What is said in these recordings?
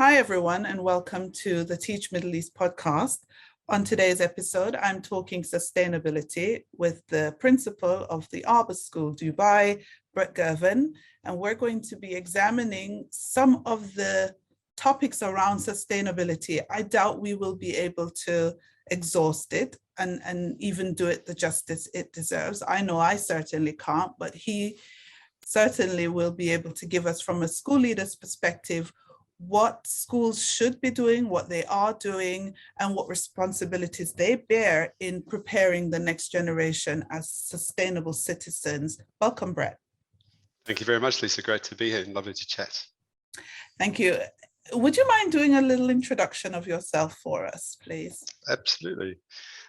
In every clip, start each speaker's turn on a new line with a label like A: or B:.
A: Hi, everyone, and welcome to the Teach Middle East podcast. On today's episode, I'm talking sustainability with the principal of the Arbor School Dubai, Brett Girven, and we're going to be examining some of the topics around sustainability. I doubt we will be able to exhaust it and even do it the justice it deserves. I know I certainly can't, but he certainly will be able to give us, from a school leader's perspective, what schools should be doing, what they are doing, and what responsibilities they bear in preparing the next generation as sustainable citizens. Welcome, Brett.
B: Thank you very much, Lisa. Great to be here and lovely to chat.
A: Thank you. Would you mind doing a little introduction of yourself for us, please?
B: Absolutely.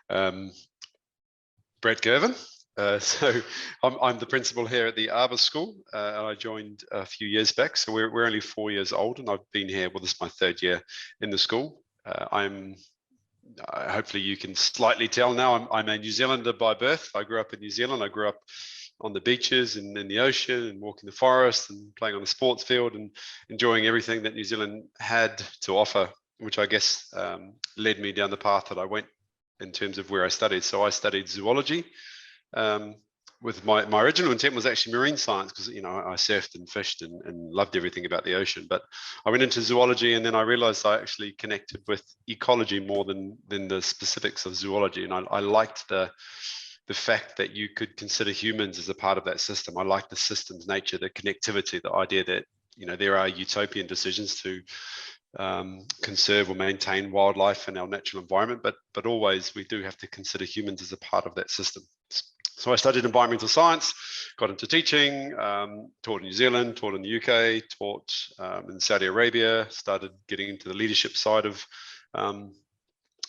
B: Brett Girven. So I'm the principal here at the Arbor School, and I joined a few years back. So we're only 4 years old, and I've been here. Well, this is my third year in the school. Hopefully you can slightly tell now. I'm a New Zealander by birth. I grew up in New Zealand. I grew up on the beaches and in the ocean, and walking the forest, and playing on the sports field, and enjoying everything that New Zealand had to offer, which I guess led me down the path that I went in terms of where I studied. So I studied zoology. With my original intent was actually marine science, because I surfed and fished and loved everything about the ocean. But I went into zoology, and then I realized I actually connected with ecology more than the specifics of zoology. And I liked the fact that you could consider humans as a part of that system. I liked the system's nature, the connectivity, the idea that there are utopian decisions to conserve or maintain wildlife and our natural environment, but always we do have to consider humans as a part of that system. So I studied environmental science, got into teaching, taught in New Zealand, taught in the UK, taught in Saudi Arabia, started getting into the leadership side of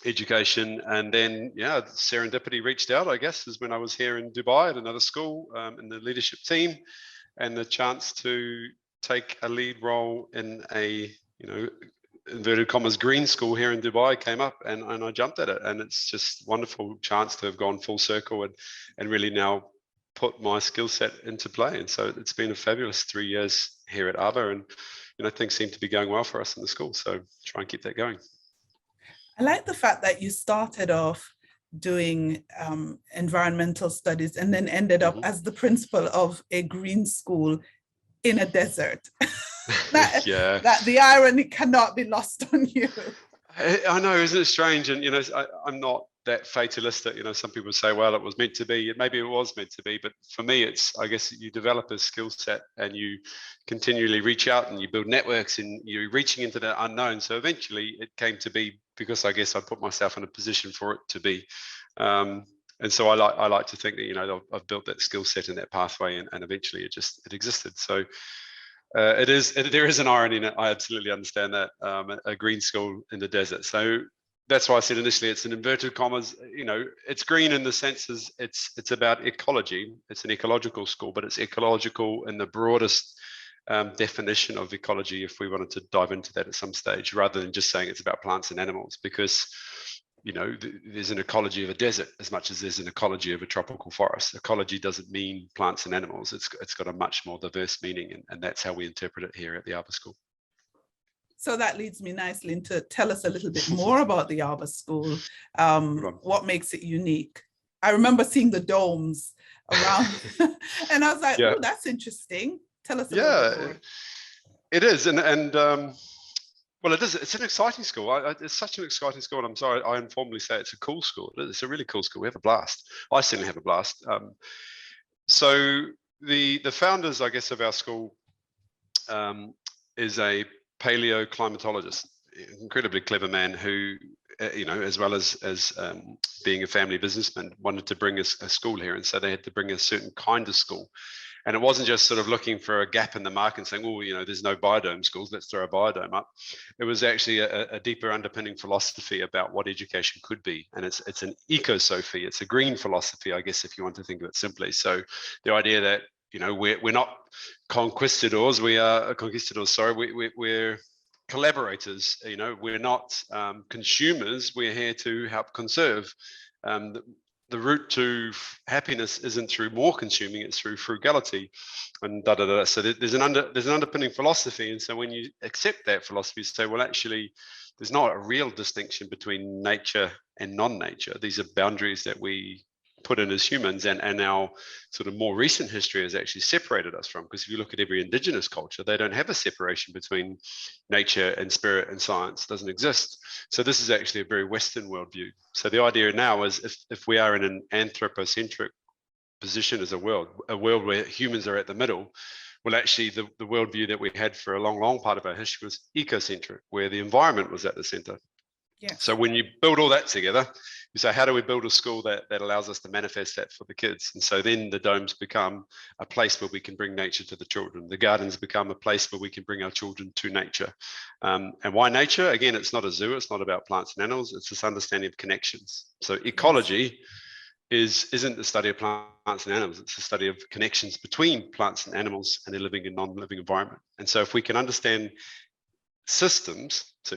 B: education. And then, serendipity reached out, I guess, is when I was here in Dubai at another school in the leadership team, and the chance to take a lead role in a, inverted commas, green school here in Dubai came up, and I jumped at it. And it's just a wonderful chance to have gone full circle and really now put my skill set into play. And so it's been a fabulous 3 years here at Arbor, and things seem to be going well for us in the school. So try and keep that going.
A: I like the fact that you started off doing environmental studies and then ended up as the principal of a green school in a desert. that the irony cannot be lost on you.
B: I know, isn't it strange? And I'm not that fatalistic. Some people say, well, it was meant to be. Maybe it was meant to be, but for me, it's, I guess, you develop a skill set and you continually reach out and you build networks and you're reaching into the unknown. So eventually it came to be, because I guess I put myself in a position for it to be. And so I like to think that I've built that skill set in that pathway, and eventually it existed. So there is an irony in it. I absolutely understand that. A green school in the desert. So that's why I said initially it's an inverted commas. It's green in the sense as it's about ecology. It's an ecological school, but it's ecological in the broadest definition of ecology, if we wanted to dive into that at some stage, rather than just saying it's about plants and animals, because there's an ecology of a desert as much as there's an ecology of a tropical forest. Ecology doesn't mean plants and animals. It's got a much more diverse meaning, and that's how we interpret it here at the Arbor School.
A: So that leads me nicely into tell us a little bit more about the Arbor School. What makes it unique? I remember seeing the domes around and I was like, oh, that's interesting. Tell us a little bit more.
B: It is. Well, it is. It's an exciting school. It's such an exciting school. And I'm sorry, I informally say it's a cool school. It's a really cool school. We have a blast. I certainly have a blast. So the founders, I guess, of our school is a paleoclimatologist, incredibly clever man who, as well as being a family businessman, wanted to bring a school here. And so they had to bring a certain kind of school. And it wasn't just sort of looking for a gap in the market and saying, oh, there's no biodome schools, let's throw a biodome up. It was actually a deeper underpinning philosophy about what education could be. And it's an eco-sophy, it's a green philosophy, I guess, if you want to think of it simply. So the idea that, we're not conquistadors, we're collaborators, we're not consumers, we're here to help conserve. the route to happiness isn't through more consuming, it's through frugality, and da da da. So there's an underpinning philosophy, and so when you accept that philosophy, you say, well, actually, there's not a real distinction between nature and non-nature. These are boundaries that we put in as humans, and our sort of more recent history has actually separated us from. Because if you look at every indigenous culture, they don't have a separation between nature and spirit and science. It doesn't exist. So this is actually a very Western worldview. So the idea now is if we are in an anthropocentric position as a world where humans are at the middle, well, actually the worldview that we had for a long part of our history was ecocentric, where the environment was at the center.
A: Yeah.
B: So when you build all that together, you say, how do we build a school that allows us to manifest that for the kids? And so then the domes become a place where we can bring nature to the children. The gardens become a place where we can bring our children to nature. And why nature? Again, it's not a zoo. It's not about plants and animals. It's this understanding of connections. So ecology isn't the study of plants and animals. It's the study of connections between plants and animals and a living and non-living environment. And so if we can understand systems, so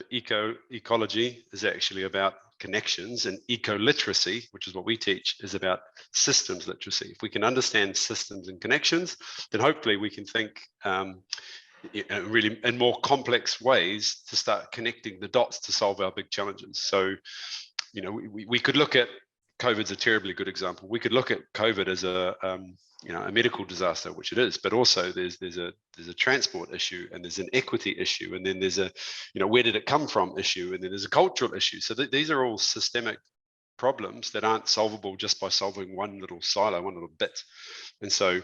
B: ecology is actually about connections, and ecoliteracy, which is what we teach, is about systems literacy. If we can understand systems and connections, then hopefully we can think really in more complex ways to start connecting the dots to solve our big challenges. So, we could look at COVID's a terribly good example. We could look at COVID as a medical disaster, which it is, but also there's a transport issue, and there's an equity issue, and then there's a, where did it come from issue, and then there's a cultural issue. So these are all systemic problems that aren't solvable just by solving one little silo, one little bit. And so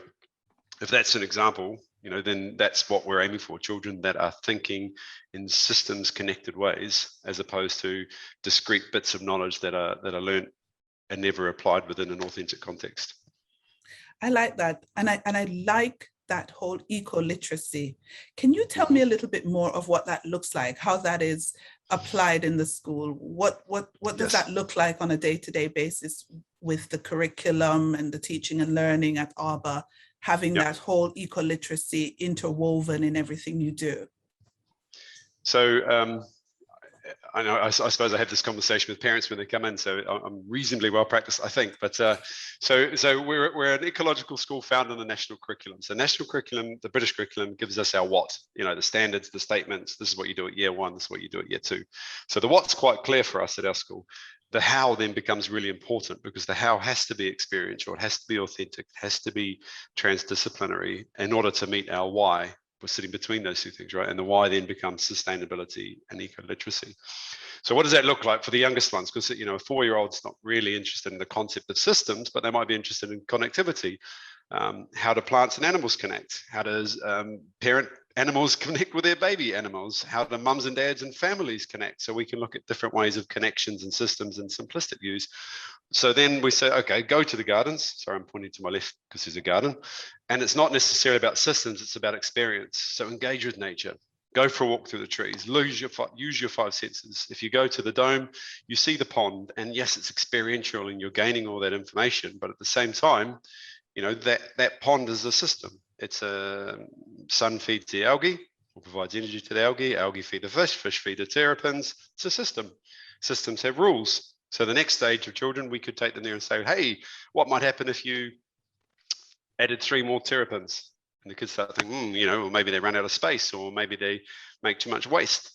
B: if that's an example, then that's what we're aiming for, children that are thinking in systems connected ways, as opposed to discrete bits of knowledge that are learned and never applied within an authentic context.
A: I like that. And I like that whole eco-literacy. Can you tell me a little bit more of what that looks like, how that is applied in the school? What does that look like on a day-to-day basis with the curriculum and the teaching and learning at Arbor, having that whole eco-literacy interwoven in everything you do?
B: So I know, I suppose I have this conversation with parents when they come in, so I'm reasonably well practiced, I think. But so we're an ecological school founded on the national curriculum. So national curriculum, the British curriculum, gives us our what, the standards, the statements. This is what you do at year one. This is what you do at year two. So the what's quite clear for us at our school. The how then becomes really important, because the how has to be experiential. It has to be authentic. It has to be transdisciplinary in order to meet our why. We're sitting between those two things, right? And the why then becomes sustainability and eco-literacy. So what does that look like for the youngest ones? Because, a 4-year-old's not really interested in the concept of systems, but they might be interested in connectivity. How do plants and animals connect? How does parent animals connect with their baby animals? How do mums and dads and families connect? So we can look at different ways of connections and systems and simplistic views. So then we say, okay, go to the gardens. Sorry, I'm pointing to my left because there's a garden. And it's not necessarily about systems, it's about experience. So engage with nature. Go for a walk through the trees, use your 5 senses. If you go to the dome, you see the pond, and yes, it's experiential and you're gaining all that information, but at the same time, that pond is a system. It's a sun feeds the algae, or provides energy to the algae feed the fish feed the terrapins. It's a system. Systems have rules. So the next stage of children, we could take them there and say, hey, what might happen if you added 3 more terrapins? And the kids start thinking, or maybe they run out of space, or maybe they make too much waste.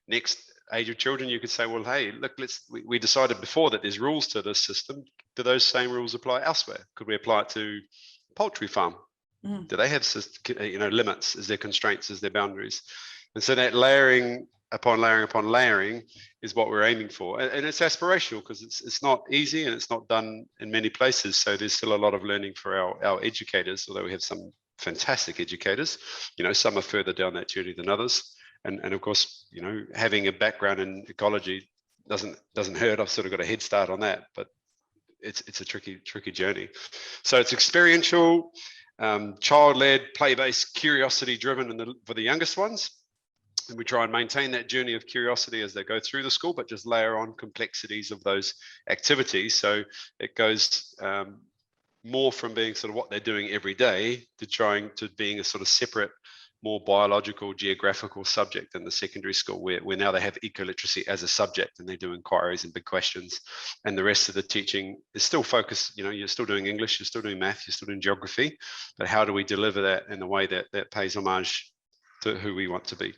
B: Next age of children, you could say, well, hey, look, we decided before that there's rules to this system. Do those same rules apply elsewhere? Could we apply it to poultry farm? Do they have limits? Is there constraints? Is there boundaries? And so that layering upon layering upon layering is what we're aiming for. And it's aspirational, because it's not easy and it's not done in many places. So there's still a lot of learning for our educators, although we have some fantastic educators. Some are further down that journey than others. And of course, having a background in ecology doesn't hurt. I've sort of got a head start on that, but it's a tricky journey. So it's experiential, child-led, play-based, curiosity-driven for the youngest ones. And we try and maintain that journey of curiosity as they go through the school, but just layer on complexities of those activities. So it goes more from being sort of what they're doing every day to trying to being a sort of separate more biological, geographical subject in the secondary school, where now they have ecoliteracy as a subject and they do inquiries and big questions. And the rest of the teaching is still focused, you're still doing English, you're still doing math, you're still doing geography, but how do we deliver that in a way that pays homage to who we want to be?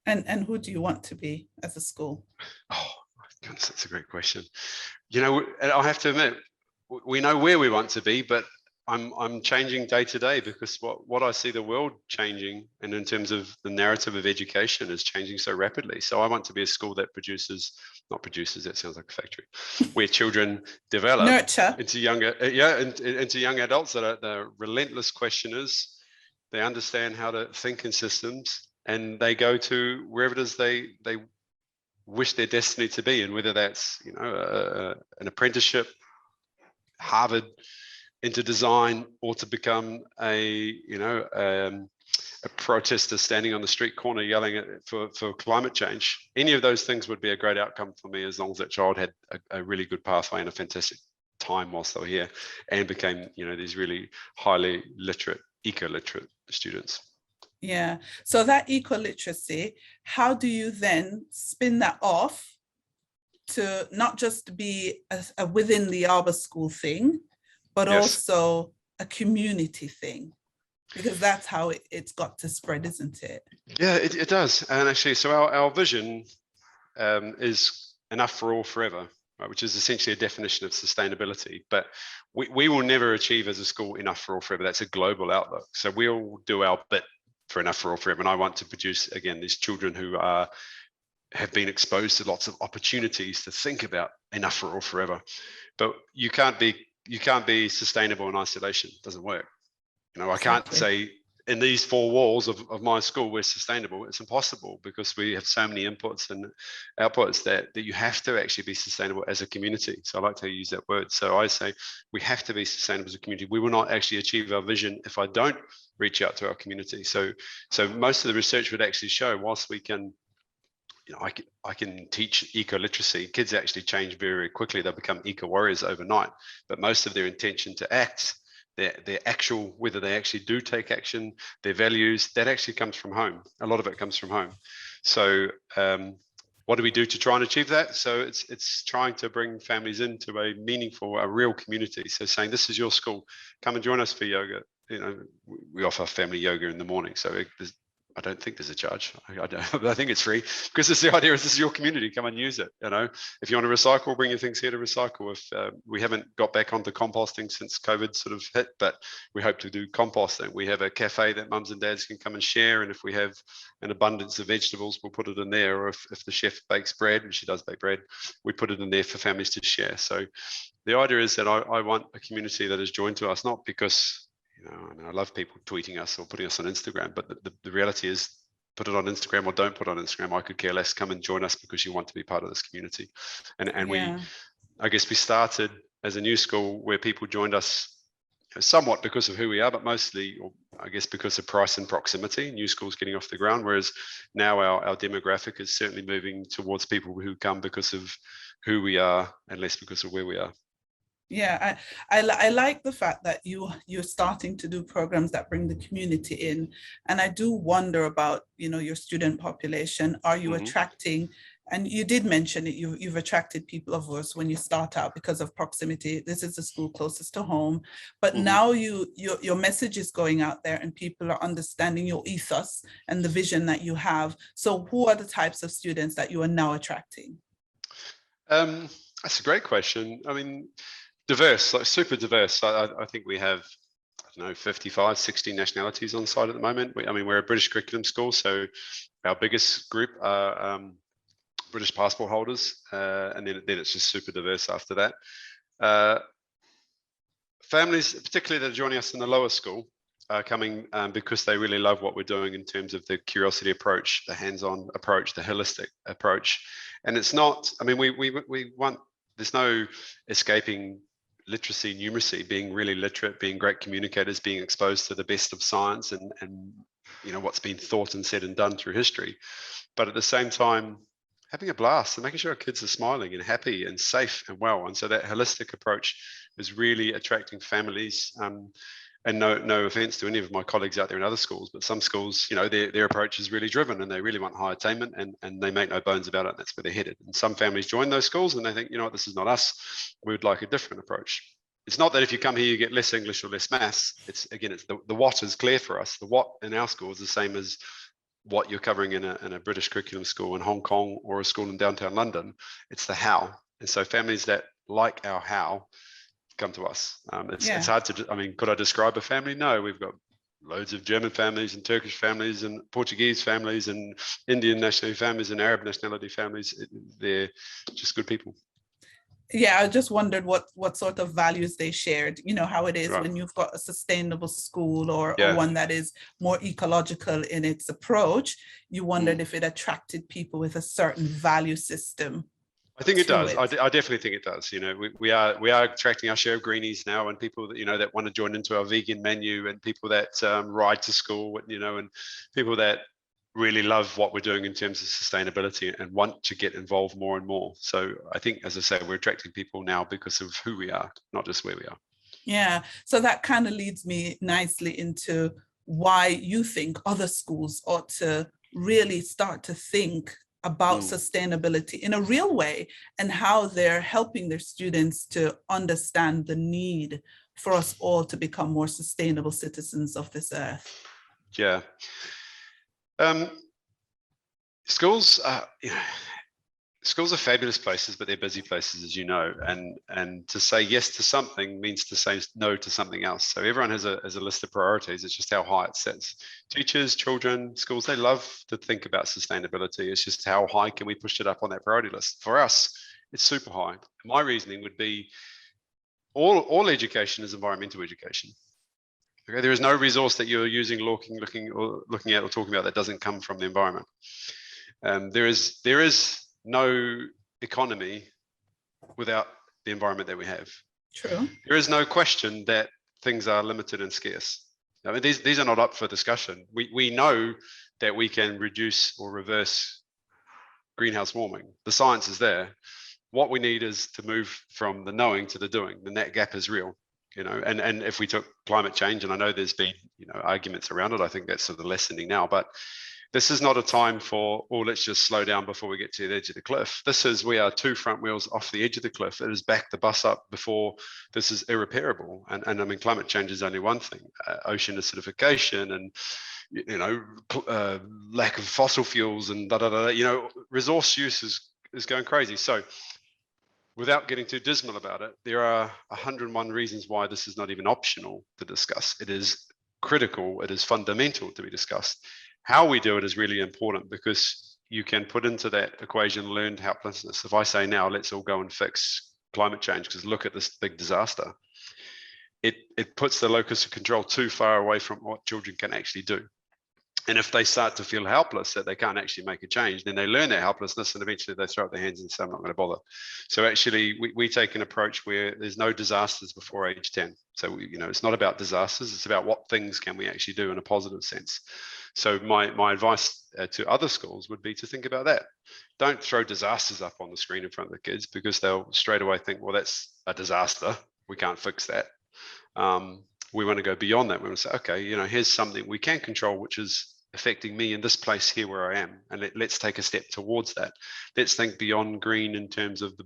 A: And who do you want to be as a school?
B: Oh, my goodness, that's a great question. I have to admit, we know where we want to be, but I'm changing day to day, because what I see the world changing, and in terms of the narrative of education, is changing so rapidly. So I want to be a school that not produces, that sounds like a factory, where children develop
A: Nurture
B: into into young adults that are the relentless questioners. They understand how to think in systems, and they go to wherever it is they wish their destiny to be, and whether that's an apprenticeship, Harvard, into design, or to become a protester standing on the street corner yelling for climate change. Any of those things would be a great outcome for me, as long as that child had a really good pathway and a fantastic time whilst they were here, and became these really highly literate, eco-literate students.
A: Yeah. So that ecoliteracy, how do you then spin that off to not just be a within the Arbor School thing, but
B: Yes.
A: also a community thing? Because that's how it's got to spread, isn't it?
B: Yeah, it does. And actually, so our vision is enough for all forever, right, which is essentially a definition of sustainability. But we will never achieve as a school enough for all forever. That's a global outlook. So we'll do our bit for enough for all forever. And I want to produce, again, these children who have been exposed to lots of opportunities to think about enough for all forever. But you can't be sustainable in isolation. It doesn't work. I can't say in these four walls of my school we're sustainable. It's impossible, because we have so many inputs and outputs that you have to actually be sustainable as a community. So I like to use that word. So I say we have to be sustainable as a community. We will not actually achieve our vision if I don't reach out to our community. So most of the research would actually show, whilst we can, I can teach eco-literacy, kids actually change very, very quickly. They become eco-warriors overnight, but most of their intention to act, their actual, whether they actually do take action, their values, that actually comes from home. A lot of it comes from home. So what do we do to try and achieve that? So it's trying to bring families into a meaningful, a real community. So saying, this is your school, come and join us for yoga. We offer family yoga in the morning. So I don't think there's a charge. I think it's free, because it's the idea is this is your community. Come and use it. If you want to recycle, bring your things here to recycle. If we haven't got back onto composting since COVID sort of hit, but we hope to do composting. We have a cafe that mums and dads can come and share. And if we have an abundance of vegetables, we'll put it in there. Or if the chef bakes bread, and she does bake bread, we put it in there for families to share. So the idea is that I want a community that is joined to us, not because I love people tweeting us or putting us on Instagram, but the reality is, put it on Instagram or don't put it on Instagram, I could care less. Come and join us because you want to be part of this community. And yeah. I guess we started as a new school where people joined us somewhat because of who we are, but mostly, or I guess, because of price and proximity. New schools getting off the ground, whereas now our demographic is certainly moving towards people who come because of who we are and less because of where we are.
A: Yeah, I like the fact that you're starting to do programs that bring the community in, and I do wonder about your student population. Are you attracting? And you did mention it. You've attracted people, of course, when you start out because of proximity. This is the school closest to home, but now your message is going out there, and people are understanding your ethos and the vision that you have. So, who are the types of students that you are now attracting?
B: That's a great question. I mean, diverse, like super diverse. I think we have, 55, 60 nationalities on site at the moment. We're a British curriculum school, so our biggest group are British passport holders, and then it's just super diverse after that. Families, particularly that are joining us in the lower school, are coming because they really love what we're doing in terms of the curiosity approach, the hands-on approach, the holistic approach. And it's not, we want, there's no escaping literacy, numeracy, being really literate, being great communicators, being exposed to the best of science and what's been thought and said and done through history. But at the same time, having a blast and making sure our kids are smiling and happy and safe and well. And so that holistic approach is really attracting families. and no offense to any of my colleagues out there in other schools, but some schools, their approach is really driven and they really want high attainment, and they make no bones about it, and that's where they're headed. And some families join those schools and they think, this is not us. We would like a different approach. It's not that if you come here, you get less English or less maths. It's the what is clear for us. The what in our school is the same as what you're covering in a British curriculum school in Hong Kong or a school in downtown London. It's the how. And so families that like our how come to us. It's hard to, could I describe a family? No, we've got loads of German families and Turkish families and Portuguese families and Indian nationality families and Arab nationality families. They're just good people.
A: Yeah, I just wondered what sort of values they shared, how it is
B: right.
A: when you've got a sustainable school or one that is more ecological in its approach. You wondered if it attracted people with a certain value system.
B: I think it does. I definitely think it does. We are attracting our share of greenies now, and people that that want to join into our vegan menu, and people that ride to school, and people that really love what we're doing in terms of sustainability and want to get involved more and more. So I think, as I say, we're attracting people now because of who we are, not just where we are.
A: Yeah. So that kind of leads me nicely into why you think other schools ought to really start to think about sustainability in a real way, and how they're helping their students to understand the need for us all to become more sustainable citizens of this earth.
B: Yeah. Schools are fabulous places, but they're busy places, as you know, and to say yes to something means to say no to something else. So everyone has a list of priorities. It's just how high it sits. Teachers, children, schools, they love to think about sustainability. It's just how high can we push it up on that priority list? For us, it's super high. My reasoning would be all education is environmental education. Okay, there is no resource that you're using, looking at or talking about that doesn't come from the environment. There is no economy without the environment that we have.
A: True.
B: There is no question that things are limited and scarce. I mean, these are not up for discussion. We know that we can reduce or reverse greenhouse warming. The science is there. What we need is to move from the knowing to the doing. The net gap is real. And if we took climate change, and I know there's been, arguments around it, I think that's sort of lessening now, but this is not a time for, let's just slow down before we get to the edge of the cliff. We are 2 front wheels off the edge of the cliff. It has backed the bus up before this is irreparable. And I mean, climate change is only one thing. Ocean acidification and, lack of fossil fuels and resource use is going crazy. So without getting too dismal about it, there are 101 reasons why this is not even optional to discuss. It is critical. It is fundamental to be discussed. How we do it is really important, because you can put into that equation learned helplessness. If I say now, let's all go and fix climate change because look at this big disaster, it puts the locus of control too far away from what children can actually do. And if they start to feel helpless, that they can't actually make a change, then they learn their helplessness and eventually they throw up their hands and say, I'm not going to bother. So actually, we take an approach where there's no disasters before age 10. So, it's not about disasters. It's about what things can we actually do in a positive sense. So my advice to other schools would be to think about that. Don't throw disasters up on the screen in front of the kids, because they'll straight away think, well, that's a disaster. We can't fix that. We want to go beyond that. We want to say, okay, here's something we can control, which is affecting me in this place here where I am, and let's take a step towards that. Let's think beyond green in terms of the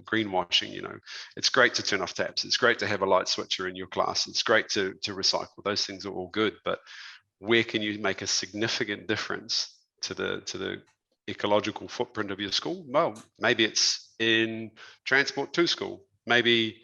B: greenwashing. It's great to turn off taps. It's great to have a light switcher in your class. It's great to recycle. Those things are all good, but where can you make a significant difference to the ecological footprint of your school? Well, maybe it's in transport to school. Maybe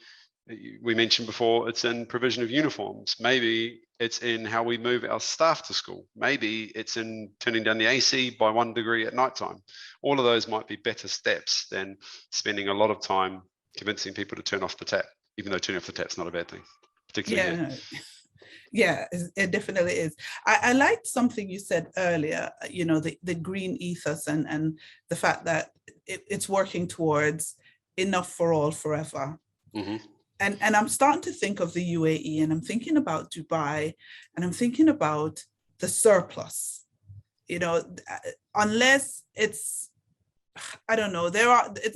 B: we mentioned before, it's in provision of uniforms. Maybe it's in how we move our staff to school. Maybe it's in turning down the AC by 1 degree at nighttime. All of those might be better steps than spending a lot of time convincing people to turn off the tap, even though turning off the tap's not a bad thing, particularly here.
A: Yeah, it definitely is. I liked something you said earlier, the green ethos and the fact that it's working towards enough for all forever.
B: Mm-hmm.
A: And I'm starting to think of the UAE, and I'm thinking about Dubai, and I'm thinking about the surplus. Unless it's, I don't know,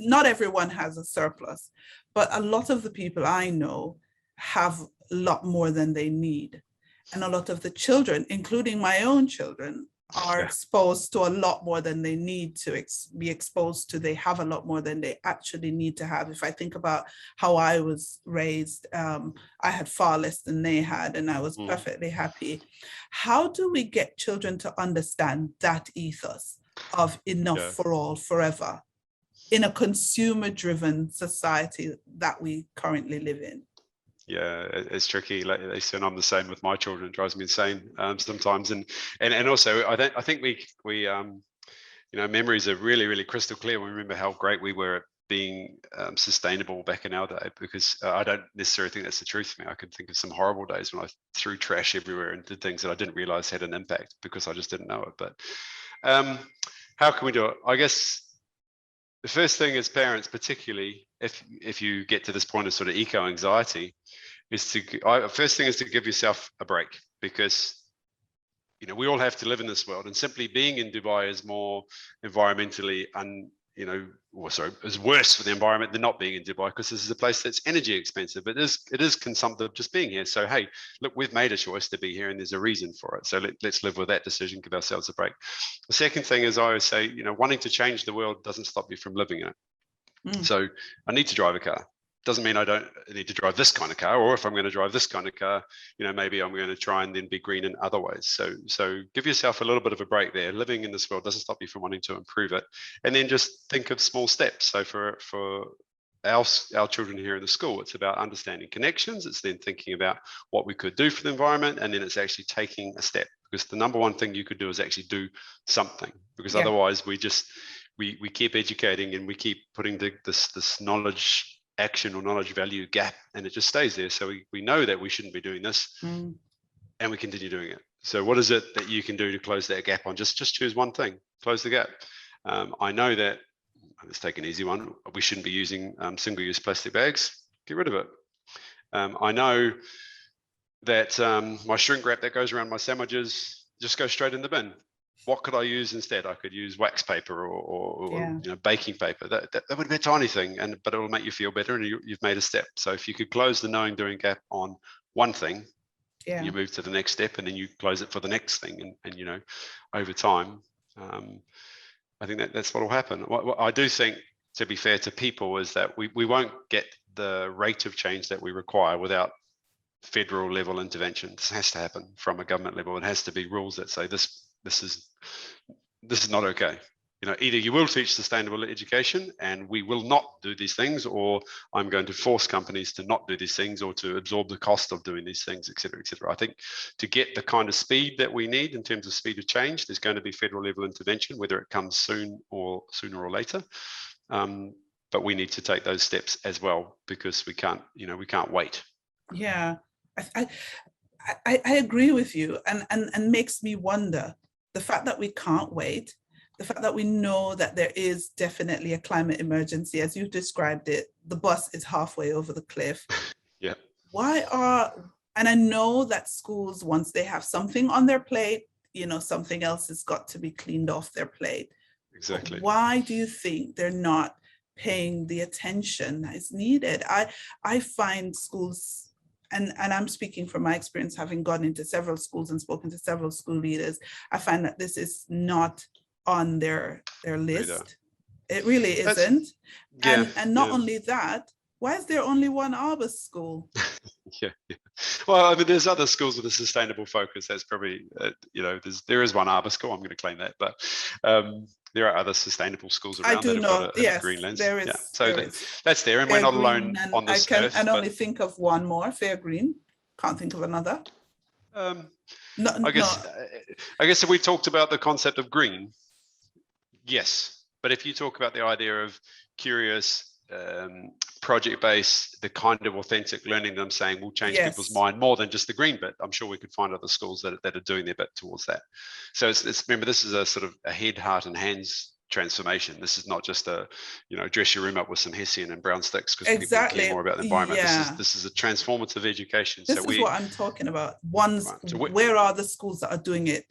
A: not everyone has a surplus, but a lot of the people I know have lot more than they need. And a lot of the children, including my own children, are exposed to a lot more than they need to be exposed to. They have a lot more than they actually need to have. If I think about how I was raised, I had far less than they had, and I was perfectly happy. How do we get children to understand that ethos of enough for all forever in a consumer-driven society that we currently live in?
B: Yeah, it's tricky. Like they said, I'm the same with my children. It drives me insane sometimes, and also I think we memories are really crystal clear. We remember how great we were at being sustainable back in our day, because I don't necessarily think that's the truth for me. I can think of some horrible days when I threw trash everywhere and did things that I didn't realize had an impact because I just didn't know it. But how can we do it? I guess the first thing as parents, particularly if you get to this point of sort of eco anxiety, first thing is to give yourself a break, because we all have to live in this world, and simply being in Dubai is more environmentally is worse for the environment than not being in Dubai, because this is a place that's energy expensive. It is consumptive just being here. So hey, look, we've made a choice to be here, and there's a reason for it. So let's live with that decision, give ourselves a break. The second thing is, I always say, wanting to change the world doesn't stop you from living in it. So I need to drive a car. Doesn't mean I don't need to drive this kind of car, or if I'm going to drive this kind of car, maybe I'm going to try and then be green in other ways. So give yourself a little bit of a break there. Living in this world doesn't stop you from wanting to improve it. And then just think of small steps. So for our children here in the school, it's about understanding connections. It's then thinking about what we could do for the environment, and then it's actually taking a step, because the number one thing you could do is actually do something, because otherwise we keep educating and we keep putting this knowledge action or knowledge value gap, and it just stays there. So we know that we shouldn't be doing this, and we continue doing it. So what is it that you can do to close that gap on? Just choose one thing, close the gap. I know that, let's take an easy one, we shouldn't be using single-use plastic bags. Get rid of it. I know that my shrink wrap that goes around my sandwiches just goes straight in the bin. What could I use instead? I could use wax paper or baking paper. That would be a tiny thing, but it will make you feel better, and you've made a step. So if you could close the knowing doing gap on one thing, you move to the next step, and then you close it for the next thing, and over time, I think that's what will happen. What I do think, to be fair to people, is that we won't get the rate of change that we require without federal level intervention. This has to happen from a government level. It has to be rules that say this is not okay. Either you will teach sustainable education and we will not do these things, or I'm going to force companies to not do these things or to absorb the cost of doing these things, et cetera, et cetera. I think to get the kind of speed that we need in terms of speed of change, there's going to be federal level intervention, whether it comes sooner or later. But we need to take those steps as well, because we can't wait.
A: Yeah, I agree with you, and makes me wonder, the fact that we can't wait, the fact that we know that there is definitely a climate emergency, as you've described it, the bus is halfway over the cliff.
B: Yeah.
A: And I know that schools, once they have something on their plate, something else has got to be cleaned off their plate.
B: Exactly.
A: But why do you think they're not paying the attention that is needed? I find schools, and I'm speaking from my experience, having gone into several schools and spoken to several school leaders, I find that this is not on their list. It really isn't. And not only that, why is there only one Arbor School?
B: Yeah. Well, I mean, there's other schools with a sustainable focus. That's probably, there is one Arbor School. I'm going to claim that, but there are other sustainable schools around.
A: I do know. Yes,
B: green lens.
A: there is.
B: Yeah. So that's there, and
A: Fair
B: we're not
A: Green,
B: alone on this earth.
A: I can only think of one more, Fair Green. Can't think of another.
B: I guess if we talked about the concept of green, yes. But if you talk about the idea of curious, project-based, the kind of authentic learning that I'm saying will change people's mind more than just the green bit, I'm sure we could find other schools that are doing their bit towards that. So it's remember, this is a sort of a head, heart, and hands transformation. This is not just a dress your room up with some hessian and brown sticks because people care more about the environment. This is a transformative education.
A: This is what I'm talking about. Where are the schools that are doing it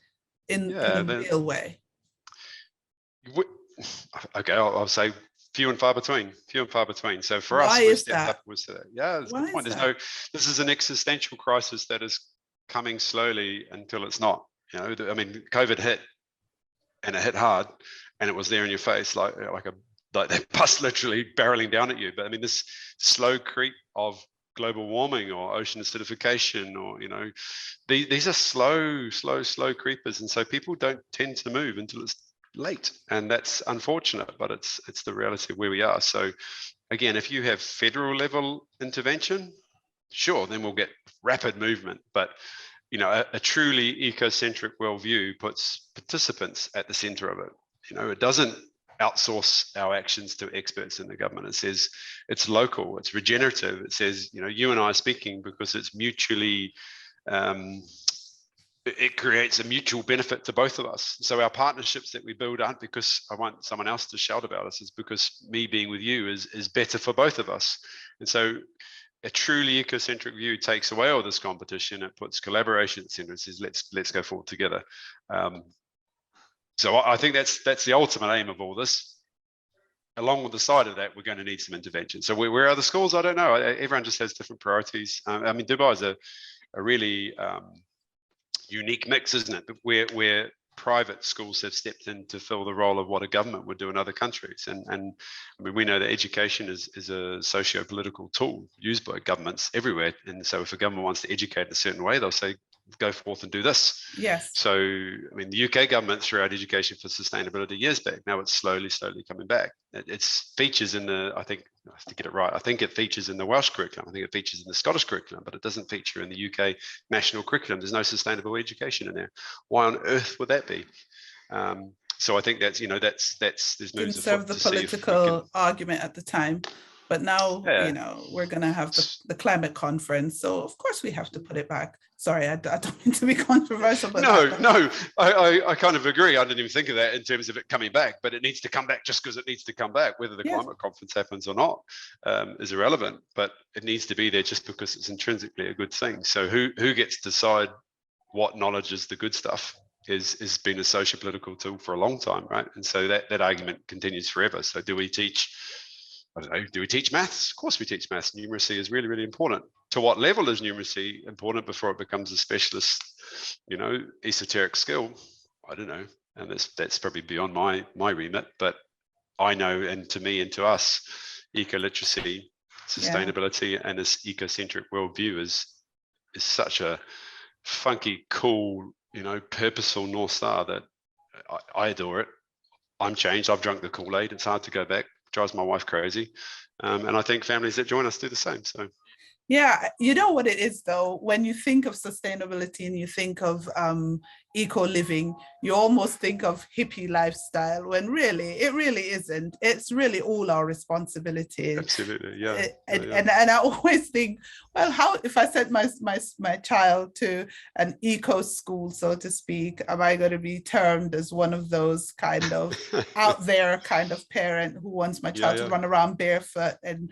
A: in a real way?
B: Okay, I'll say few and far between. So for us,
A: Why
B: we
A: is
B: stepped
A: that?
B: up. Yeah, it's a
A: Why
B: good point.
A: is that?
B: This is an existential crisis that is coming slowly until it's not. I mean, COVID hit, and it hit hard, and it was there in your face, like that bus literally barreling down at you. But I mean, this slow creep of global warming or ocean acidification, or these are slow creepers, and so people don't tend to move until it's late, and that's unfortunate, but it's the reality of where we are. So again, if you have federal level intervention, sure, then we'll get rapid movement. But a truly ecocentric worldview puts participants at the center of it. It doesn't outsource our actions to experts in the government. It says it's local, it's regenerative. It says, you and I are speaking because it's mutually, it creates a mutual benefit to both of us. So our partnerships that we build aren't because I want someone else to shout about us. It's because me being with you is better for both of us. And so a truly ecocentric view takes away all this competition. It puts collaboration at the center and says, let's go forward together. So I think that's the ultimate aim of all this. Along with the side of that, we're going to need some intervention. So where are the schools? I don't know. Everyone just has different priorities. I mean, Dubai is a really unique mix, isn't it? Where private schools have stepped in to fill the role of what a government would do in other countries. And I mean, we know that education is a socio-political tool used by governments everywhere. And so if a government wants to educate in a certain way, they'll say, go forth and do this.
A: Yes.
B: So, I mean, the UK government threw out education for sustainability years back. Now it's slowly coming back. It's features in I think, to get it right, I think it features in the Welsh curriculum. I think it features in the Scottish curriculum, but it doesn't feature in the UK national curriculum. There's no sustainable education in there. Why on earth would that be? So I think that's, there's moves
A: Didn't serve the political argument at the time. But now, we're going to have the climate conference. So, of course, we have to put it back. Sorry, I don't mean to be controversial. But
B: No, I kind of agree. I didn't even think of that in terms of it coming back. But it needs to come back just because it needs to come back. Whether the climate conference happens or not is irrelevant. But it needs to be there just because it's intrinsically a good thing. So who gets to decide what knowledge is the good stuff has been a socio-political tool for a long time, right? And so that argument continues forever. So do we teach... I don't know, do we teach maths? Of course we teach maths. Numeracy is really, really important. To what level is numeracy important before it becomes a specialist, esoteric skill? I don't know. And that's probably beyond my remit. But I know, and to me and to us, ecoliteracy, sustainability, and this ecocentric worldview is such a funky, cool, purposeful North Star that I adore it. I'm changed. I've drunk the Kool-Aid. It's hard to go back. Drives my wife crazy, and I think families that join us do the same. So
A: yeah, you know what it is though, when you think of sustainability and you think of eco living, you almost think of hippie lifestyle, when it really isn't. It's really all our responsibility.
B: Absolutely, yeah.
A: And I always think, well, how if I sent my child to an eco school, so to speak, am I going to be termed as one of those kind of out there kind of parent who wants my child to run around barefoot and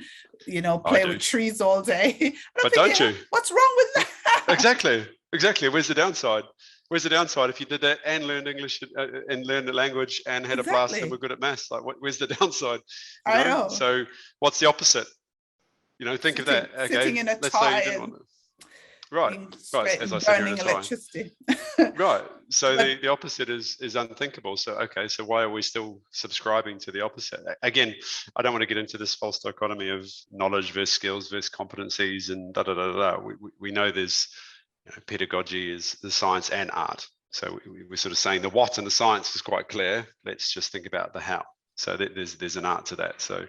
A: play with trees all day?
B: But don't you?
A: What's wrong with that?
B: Exactly. Where's the downside? If you did that and learned English and learned the language and had a blast and were good at maths? Like, where's the downside?
A: I know.
B: So, what's the opposite? Think of that. Okay,
A: sitting in a
B: let's
A: tie
B: say you didn't want to. Right. As I said, burning
A: electricity.
B: Right. So the opposite is unthinkable. So okay. So why are we still subscribing to the opposite? Again, I don't want to get into this false dichotomy of knowledge versus skills versus competencies and da da da da. We know there's pedagogy is the science and art. So we're sort of saying the what and the science is quite clear. Let's just think about the how. So there's an art to that. So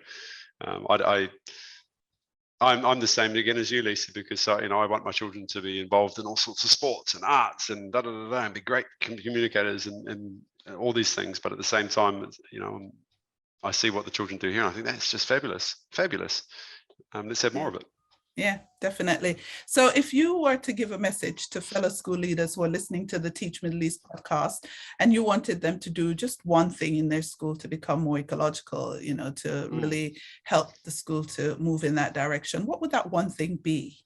B: I'm the same again as you, Leisa, because I want my children to be involved in all sorts of sports and arts and da da da da, and be great communicators and all these things. But at the same time, I see what the children do here, and I think that's just fabulous. Let's have more of it.
A: Yeah, definitely. So if you were to give a message to fellow school leaders who are listening to the Teach Middle East podcast, and you wanted them to do just one thing in their school to become more ecological, to really help the school to move in that direction, what would that one thing be?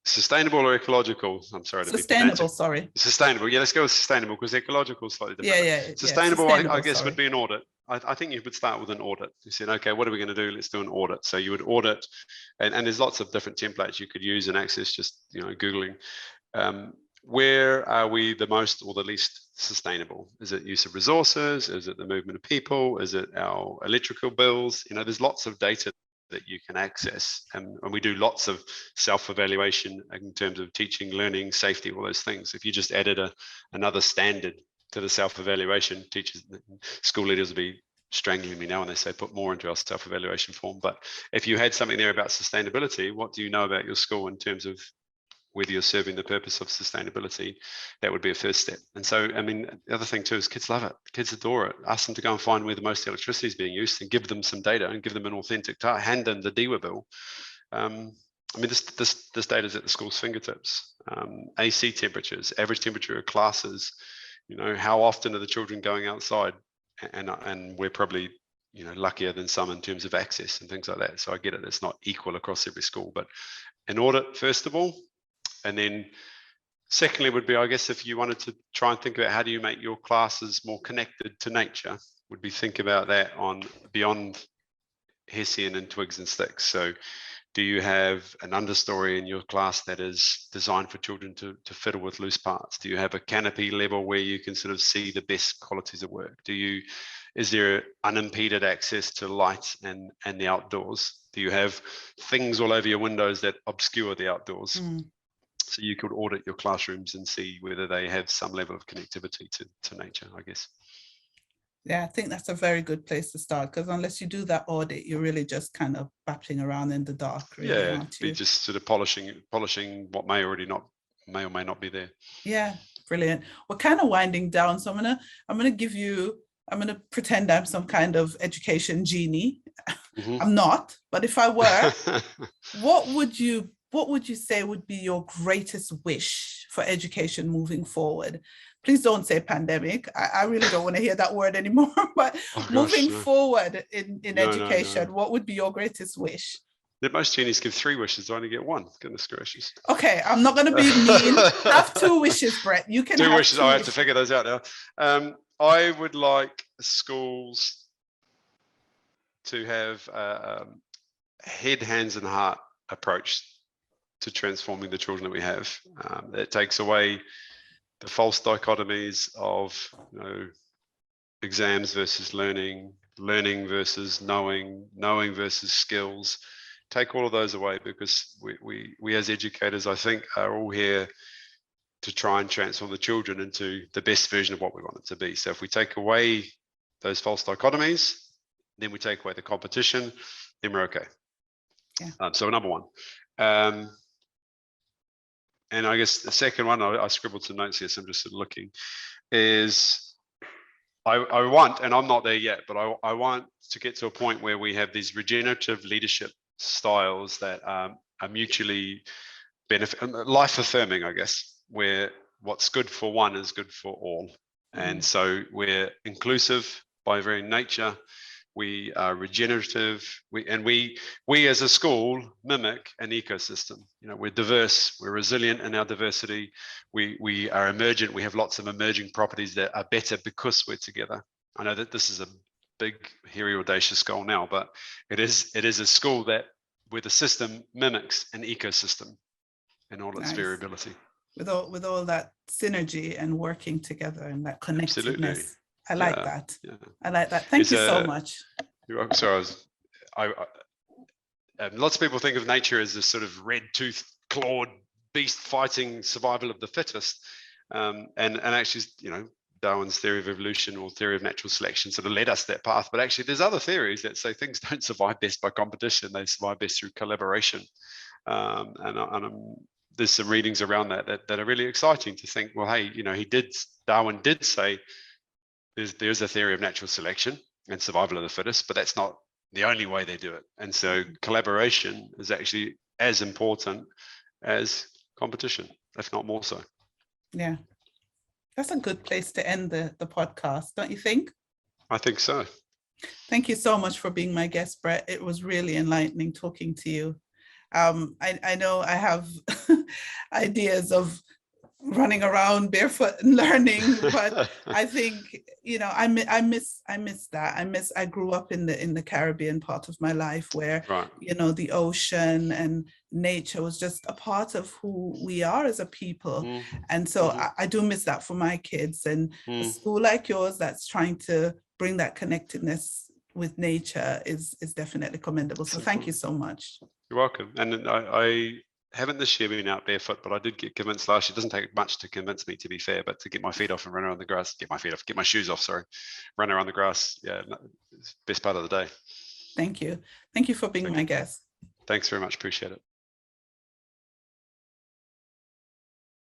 B: Sustainable or ecological? I'm sorry to be
A: sustainable. Sorry.
B: Sustainable. Yeah, let's go with sustainable, because ecological is slightly different.
A: Yeah.
B: Sustainable, I guess,
A: sorry.
B: would be an audit. I think you would start with an audit. You said, okay, what are we going to do? Let's do an audit. So you would audit, and there's lots of different templates you could use and access, just Googling. Where are we the most or the least sustainable? Is it use of resources? Is it the movement of people? Is it our electrical bills? There's lots of data that you can access, and we do lots of self-evaluation in terms of teaching, learning, safety, all those things. If you just added another standard to the self-evaluation, teachers, school leaders will be strangling me now when they say put more into our self-evaluation form. But if you had something there about sustainability, what do you know about your school in terms of whether you're serving the purpose of sustainability? That would be a first step. And so, the other thing too is kids love it. Kids adore it. Ask them to go and find where the most electricity is being used and give them some data and give them an authentic data. Hand them the DEWA bill. This data is at the school's fingertips. AC temperatures, average temperature of classes. How often are the children going outside? And we're probably luckier than some in terms of access and things like that. So I get it. It's not equal across every school, but an audit first of all. And then secondly would be, I guess, if you wanted to try and think about how do you make your classes more connected to nature, would be think about that on beyond Hessian and twigs and sticks. So do you have an understory in your class that is designed for children to fiddle with loose parts? Do you have a canopy level where you can sort of see the best qualities of work? Is there unimpeded access to light and the outdoors? Do you have things all over your windows that obscure the outdoors? So you could audit your classrooms and see whether they have some level of connectivity to nature, I guess.
A: Yeah, I think that's a very good place to start, because unless you do that audit, you're really just kind of battling around in the dark, really, aren't you?
B: Be just sort of polishing what may or may not be there.
A: Yeah, brilliant. We're kind of winding down, so I'm gonna pretend I'm some kind of education genie. Mm-hmm. I'm not, but if I were, what would you say would be your greatest wish for education moving forward? Please don't say pandemic. I really don't want to hear that word anymore. But moving forward in education, what would be your greatest wish?
B: Did most genies give 3 wishes? I only get 1. Goodness gracious.
A: Okay, I'm not going to be mean. Have 2 wishes, Brett. You can
B: 2
A: have
B: wishes. I have to figure those out now. I would like schools to have a head, hands, and heart approach to transforming the children that we have. It takes away the false dichotomies of exams versus learning versus knowing versus skills. Take all of those away, because we as educators, I think, are all here to try and transform the children into the best version of what we want them to be. So if we take away those false dichotomies, then we take away the competition, then we're okay.
A: Yeah.
B: So number 1. And I guess the second one, I scribbled some notes here, so I'm just sort of looking, is I want, and I'm not there yet, but I want to get to a point where we have these regenerative leadership styles that are mutually life affirming, I guess, where what's good for one is good for all. And so we're inclusive by very nature. We are regenerative. We as a school mimic an ecosystem. We're diverse. We're resilient in our diversity. We are emergent. We have lots of emerging properties that are better because we're together. I know that this is a big, hairy, audacious goal now, but it is a school where the system mimics an ecosystem in all its variability.
A: With all that synergy and working together and that connectedness.
B: Absolutely.
A: I like that. Yeah. I like that. Thank you so much.
B: I'm sorry. Lots of people think of nature as this sort of red-toothed, clawed beast fighting survival of the fittest, and actually, Darwin's theory of evolution or theory of natural selection sort of led us that path. But actually, there's other theories that say things don't survive best by competition; they survive best through collaboration. There's some readings around that are really exciting to think. Well, hey, Darwin did say. There's a theory of natural selection and survival of the fittest, but that's not the only way they do it. And so collaboration is actually as important as competition, if not more so.
A: Yeah, that's a good place to end the podcast, don't you think?
B: I think so.
A: Thank you so much for being my guest, Brett. It was really enlightening talking to you. I know I have ideas of running around barefoot and learning, but I think, you know, I miss that. I grew up in the Caribbean part of my life where,
B: Right.
A: you know, the ocean and nature was just a part of who we are as a people. And so I do miss that for my kids, and a school like yours that's trying to bring that connectedness with nature is definitely commendable. So thank you so much.
B: You're welcome. And I haven't this year been out barefoot, but I did get convinced last year. It doesn't take much to convince me, to be fair, but to get my feet off and run around the grass, get my shoes off, sorry, run around the grass. Yeah, it's the best part of the day.
A: Thank you. Thank you for being my guest.
B: Thanks very much. Appreciate it.